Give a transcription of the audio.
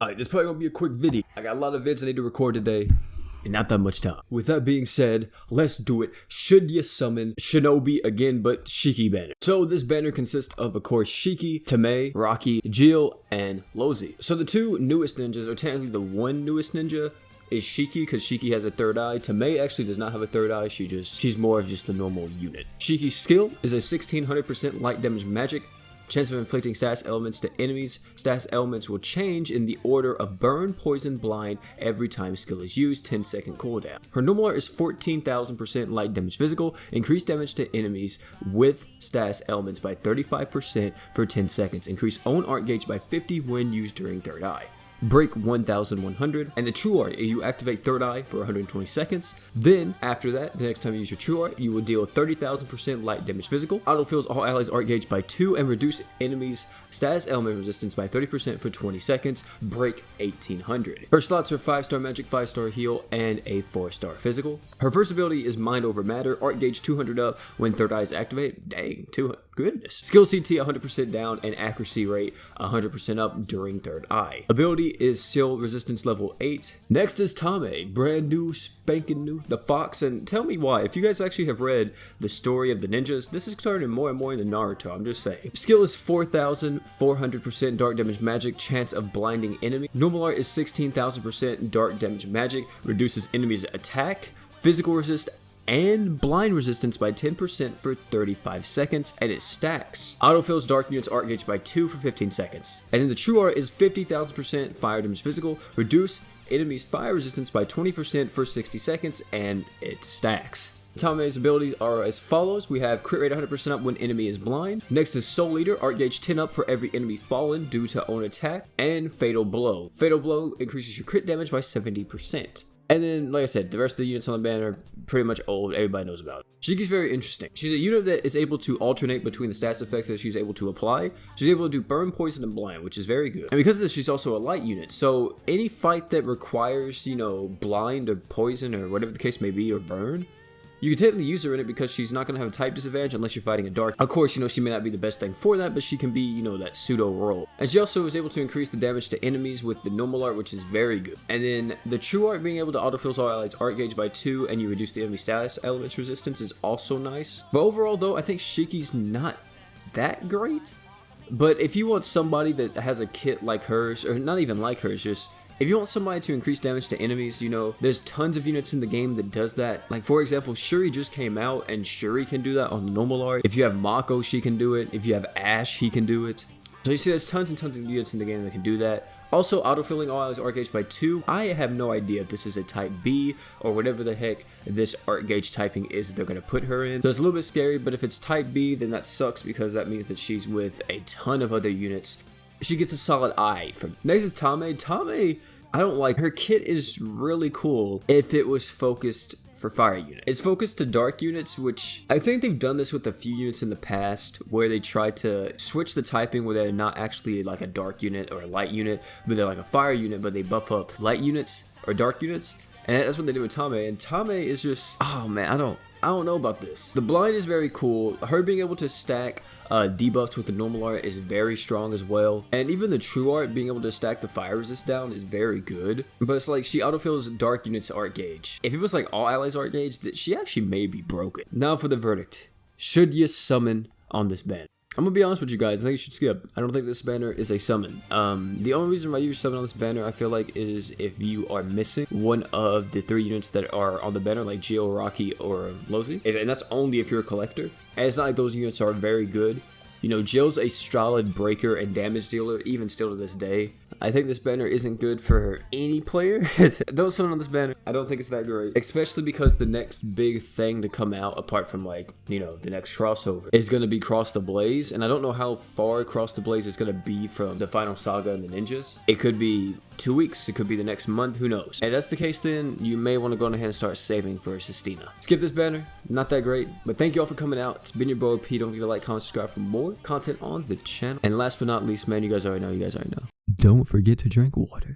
Alright, this probably gonna be a quick video. I got a lot of vids I need to record today, and not that much time. With that being said, let's do it. Should you summon Shinobi again, but Shiki banner? So this banner consists of course, Shiki, Tame, Rocky, Jill, and Lozi. So the two newest ninjas, or technically the one newest ninja, is Shiki, because Shiki has a third eye. Tame actually does not have a third eye. She's more of just a normal unit. Shiki's skill is a 1600% light damage magic. Chance of inflicting status elements to enemies. Status elements will change in the order of burn, poison, blind every time skill is used, 10-second cooldown. Her normal art is 14,000% light damage physical, increase damage to enemies with status elements by 35% for 10 seconds, increase own art gauge by 50 when used during third eye. Break 1100, and the true art is you activate third eye for 120 seconds. Then after that, the next time you use your true art, you will deal 30,000% light damage physical, autofills all allies art gauge by 2, and reduce enemies status element resistance by 30% for 20 seconds. Break 1800. Her slots are 5-star magic, 5-star heal, and a 4-star physical. Her first ability is mind over matter, art gauge 200 up when third eye is activated. Dang, 200. Goodness. Skill CT 100% down and accuracy rate 100% up during third eye. Ability is seal resistance level 8. Next is Tame, brand new, spanking new, the fox, and tell me why. If you guys actually have read the story of the ninjas, this is turning more and more into Naruto, I'm just saying. Skill is 4,400% dark damage magic, chance of blinding enemy. Normal art is 16,000% dark damage magic, reduces enemies attack, physical resist, and blind resistance by 10% for 35 seconds, and it stacks. Autofills dark units art gauge by 2 for 15 seconds. And then the true art is 50,000% fire damage physical, reduce enemies fire resistance by 20% for 60 seconds, and it stacks. Tame's abilities are as follows. We have crit rate 100% up when enemy is blind. Next is Soul Eater, art gauge 10 up for every enemy fallen due to own attack, and Fatal Blow. Fatal Blow increases your crit damage by 70%. And then, like I said, the rest of the units on the banner are pretty much old. Everybody knows about it. Shiki's very interesting. She's a unit that is able to alternate between the stats effects that she's able to apply. She's able to do burn, poison, and blind, which is very good. And because of this, she's also a light unit. So any fight that requires, blind or poison or whatever the case may be, or burn, you can technically use her in it because she's not going to have a type disadvantage unless you're fighting a dark. Of course, she may not be the best thing for that, but she can be, that pseudo role. And she also is able to increase the damage to enemies with the normal art, which is very good. And then the true art, being able to autofill all allies art gauge by 2, and you reduce the enemy status elements resistance, is also nice. But overall, though, I think Shiki's not that great. But if you want somebody that has a kit like hers, or not even like hers, just if you want somebody to increase damage to enemies, there's tons of units in the game that does that. Like, for example, Shuri just came out, and Shuri can do that on the normal art. If you have Mako, she can do it. If you have Ash, he can do it. So you see there's tons and tons of units in the game that can do that. Also, autofilling all allies art gauge by 2. I have no idea if this is a type B or whatever the heck this art gauge typing is that they're going to put her in. So it's a little bit scary, but if it's type B, then that sucks because that means that she's with a ton of other units. She gets a solid I. Next is Tame. Tame, I don't like her kit is really cool if it was focused for fire units. It's focused to dark units, which I think they've done this with a few units in the past where they try to switch the typing where they're not actually like a dark unit or a light unit, but they're like a fire unit, but they buff up light units or dark units. And that's what they do with Tame. And Tame is just, oh man, I don't know about this. The blind is very cool. Her being able to stack debuffs with the normal art is very strong as well. And even the true art, being able to stack the fire resist down, is very good. But it's like she autofills dark units art gauge. If it was like all allies art gauge, that she actually may be broken. Now for the verdict. Should you summon on this banner? I'm gonna be honest with you guys, I think you should skip. I don't think this banner is a summon. The only reason why you should summon on this banner, I feel like, is if you are missing one of the 3 units that are on the banner, like Jill, Rocky, or Lozi. And that's only if you're a collector. And it's not like those units are very good. Jill's a solid breaker and damage dealer, even still to this day. I think this banner isn't good for any player. Don't summon on this banner. I don't think it's that great. Especially because the next big thing to come out, apart from the next crossover, is going to be Cross the Blaze. And I don't know how far Cross the Blaze is going to be from the final saga and the ninjas. It could be 2 weeks. It could be the next month. Who knows? And if that's the case, then you may want to go ahead and start saving for Sistina. Skip this banner. Not that great. But thank you all for coming out. It's been your boy P. Don't forget to like, comment, subscribe for more content on the channel. And last but not least, man, you guys already know. Don't forget to drink water.